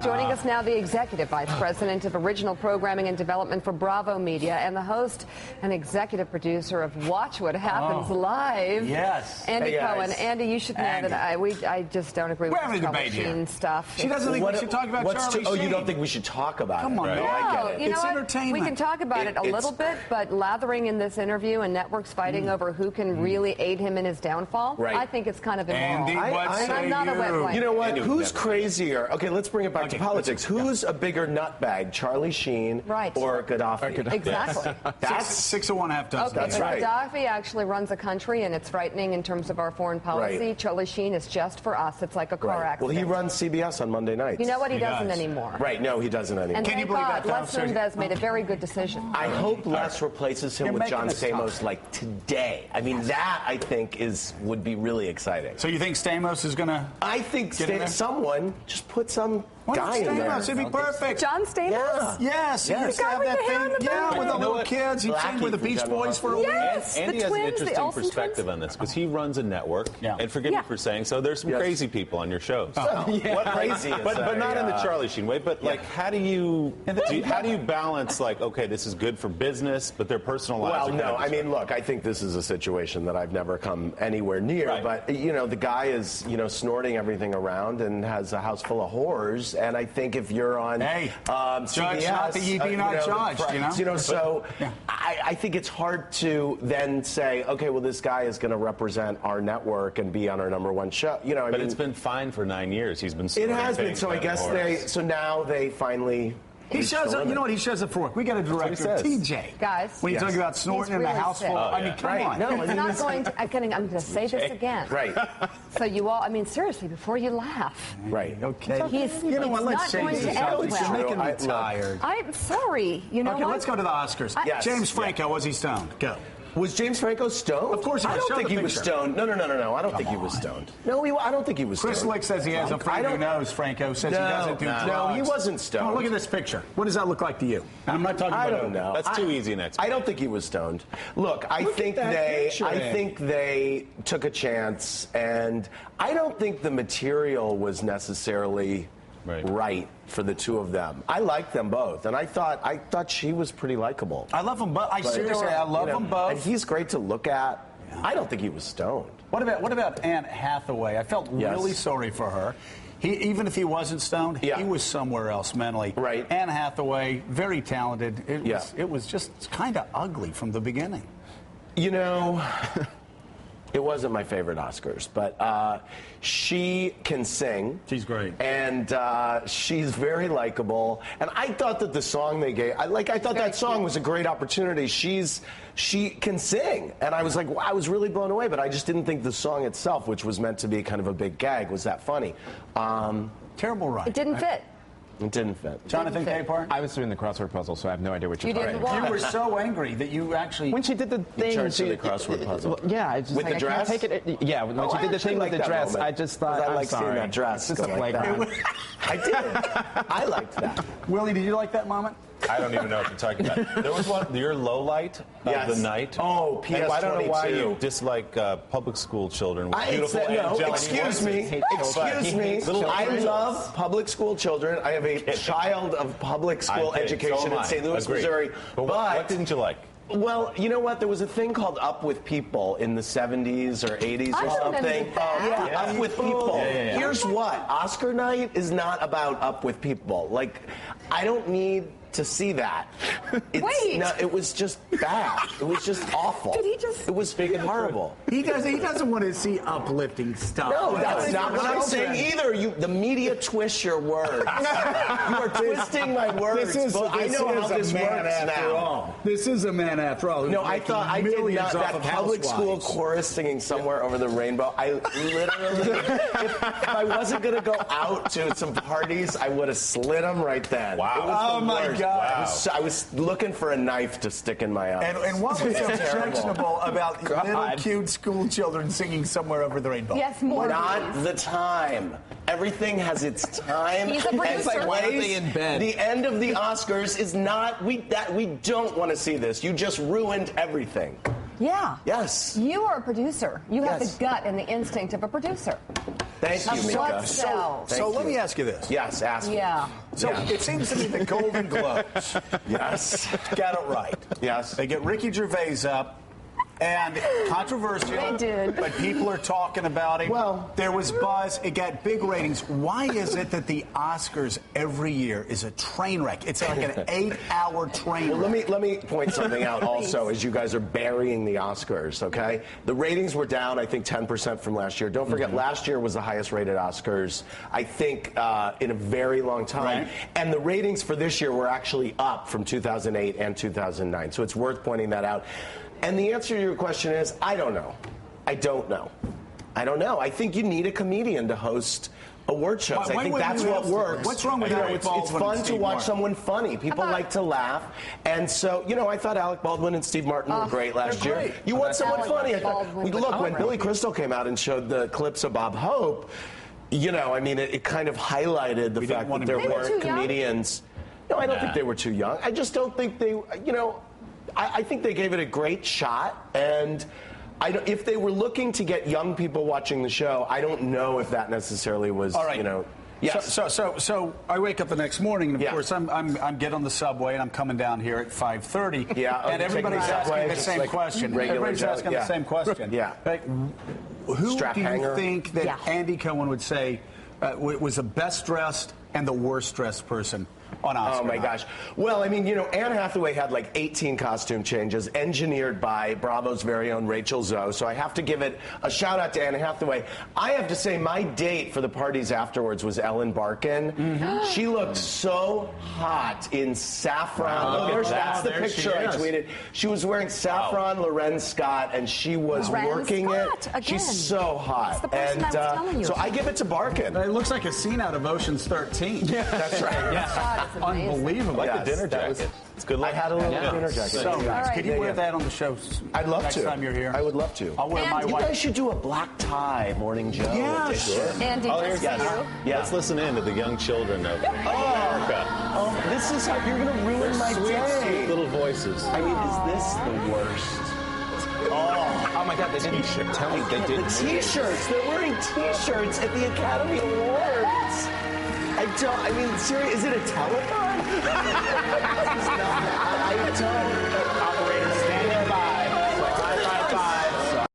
Joining us now, the Executive Vice President of Original Programming and Development for Bravo Media and the host and executive producer of Watch What Happens Live. Yes. Andy Cohen. Andy, you should know that I just don't agree with the Charlie Sheen stuff. She doesn't think we should talk about Charlie Sheen. Oh, you don't think we should talk about it? Come on, no, I get it. You know it's what? entertainment. We can talk about it a little bit, but lathering in this interview and networks fighting over who can really aid him in his downfall, I think it's kind of immoral. Andy, and I'm not a wet blanket. You know what? Who's crazier? Okay, let's bring it back to politics. Who's a bigger nutbag, Charlie Sheen or Gaddafi? Exactly. That's 6 of one, half dozen. Okay, That's right. Gaddafi actually runs a country, and it's frightening in terms of our foreign policy. Right. Charlie Sheen is just for us. It's like a car accident. Well, he runs CBS on Monday nights. You know what? He doesn't anymore. Right. No, he doesn't anymore. And thank God, Les Moonves made a very good decision. I hope Les replaces him with John Stamos like today. I mean, that I think would be really exciting. So you think Stamos is going to? I think someone just put some guy in there. Stamos would be perfect. John Stamos? Yeah. Yes. He used to have that thing. Yeah, with the little kids. He'd sing with the Beach Boys for a week. Yes, Andy has an interesting perspective on this because he runs a network. And forgive me for saying so. There's some crazy people on your shows. What crazy? But not in the Charlie Sheen way. But like, how do you balance like, okay, this is good for business, but their personal lives? Well, no. I mean, look, I think this is a situation that I've never come anywhere near. Right. But the guy is snorting everything around and has a house full of whores. And I think if you're on CBS, judge not that ye be not judged. So I think it's hard to then say, okay, well, this guy is going to represent our network and be on our #1 show. But it's been fine for 9 years. He's been. It has been. So I guess now they finally. He shows up. You know what he shows up for? We got a director, TJ. Guys. When you talk about snorting in the house full. I mean, come on. No, it's not going to. I'm going to say this again. Right. So you all. I mean, seriously, before you laugh. Right. Okay. He's let's not going to end well. You're making me tired. I'm sorry. You know Okay, what? let's go to the Oscars. James Franco, was he stoned? Go. Was James Franco stoned? Of course he was. I don't think he was stoned. No. I don't think he was stoned. No, I don't think he was stoned. Chris Lick says he has a friend who knows. Franco says he doesn't do drugs. No, he wasn't stoned. Oh, look at this picture. What does that look like to you? I'm not talking about. I don't know. That's too easy an explanation. I don't think he was stoned. Look, I think they took a chance, and I don't think the material was necessarily right for the two of them. I liked them both, and I thought she was pretty likable. I love them both. Seriously, I love them both. And he's great to look at. Yeah. I don't think he was stoned. What about Anne Hathaway? I felt really sorry for her. Even if he wasn't stoned, he was somewhere else mentally. Right. Anne Hathaway, very talented. It was just kind of ugly from the beginning. It wasn't my favorite Oscars, but she can sing. She's great. And she's very likable. And I thought that the song they gave, I thought that song was a great opportunity. She can sing. And I was like, wow, I was really blown away, but I just didn't think the song itself, which was meant to be kind of a big gag, was that funny. Terrible run. It didn't fit. It didn't fit. Jonathan Capehart? I was doing the crossword puzzle, so I have no idea what you're talking about. You were so angry that you actually... When she did the thing... You the crossword puzzle. Yeah, I just... With the dress? I can't take it. Yeah, when she did the thing with the dress, I just thought, I like seeing that dress. It's a playground. I did. I liked that. Willie, did you like that moment? I don't even know what you're talking about. There was your low light of the night. Oh, PS22. I don't know why you dislike public school children with beautiful angelic excuse me. I love public school children. I have a child of public school education in St. Louis, Missouri. But what didn't you like? Well, you know what? There was a thing called Up With People in the 70s or 80s or something. Up With People. Here's what. Oscar night is not about Up With People. Like, I don't need to see that. It was just bad. It was just awful. Did he just... It was horrible. He doesn't want to see uplifting stuff. No, that's not what I'm saying either. The media twists your words. You are twisting my words. I know how this works now. This is a man after all. No, I thought I did not. That public school chorus singing Somewhere Over the Rainbow. I literally, if I wasn't going to go out to some parties, I would have slid them right then. Wow. Oh my God. Wow. I was looking for a knife to stick in my eye. And what was objectionable about little cute school children singing Somewhere Over the Rainbow? Yes, more. Not the time. Everything has its time. He's a producer. And why aren't they in bed? The end of the Oscars is not. We don't want to see this. You just ruined everything. Yeah. Yes. You are a producer. You have the gut and the instinct of a producer. Thank you, Mika. So let me ask you this. Yes, ask me. Yeah. So it seems to me the Golden Globes, Yes, got it right. yes. They get Ricky Gervais up, and controversial. They did. But people are talking about it. Well, there was buzz. It got big ratings. Why is it that the Oscars every year is a train wreck? It's like an 8-hour train wreck. Well, let me point something out also as you guys are burying the Oscars, okay? The ratings were down, I think, 10% from last year. Don't forget, last year was the highest rated Oscars, I think, in a very long time. Right. And the ratings for this year were actually up from 2008 and 2009. So it's worth pointing that out. And the answer to your question is, I don't know. I don't know. I think you need a comedian to host award shows. I think that's what works. What's wrong with Alec Baldwin? It's fun to watch someone funny. People like to laugh. And so, I thought Alec Baldwin and Steve Martin were great last year. You want someone funny. Look, when Billy Crystal came out and showed the clips of Bob Hope, it kind of highlighted the fact that there weren't comedians. No, I don't think they were too young. I just don't think they, I think they gave it a great shot, and if they were looking to get young people watching the show, I don't know if that necessarily was, all right. Yes. So I wake up the next morning, and of course I'm getting on the subway, and I'm coming down here at 5:30. Yeah. And everybody's asking the same question. Everybody's asking the same question. Yeah. Like, who Strap do you hanger. think that Andy Cohen would say was the best dressed and the worst dressed person on Oscar? Oh, my gosh. Well, Anne Hathaway had like 18 costume changes engineered by Bravo's very own Rachel Zoe, so I have to give it a shout out to Anne Hathaway. I have to say my date for the parties afterwards was Ellen Barkin. Mm-hmm. She looked so hot in saffron. That's the picture I tweeted. She was wearing saffron Loren Scott, and she was working it. Again. She's so hot. That's the person I was telling you. So I give it to Barkin. It looks like a scene out of Ocean's 13. Yeah, that's right. Yeah. Unbelievable. Like the dinner jacket. It's good luck. I had a little dinner jacket. So nice. Could you wear that on the show? I'd love to. Next time you're here. I would love to. I'll wear my You white. guys should do a black tie Morning Joe. Yeah, sure. Andy, just for you. Yeah. Let's listen in to the young children of America. Oh, this is how you're going to ruin my day. Sweet little voices. Is this the worst? Oh my God, they didn't tell me they did. The T-shirts. They're wearing T-shirts at the Academy Awards. Seriously, is it a telethon? I don't.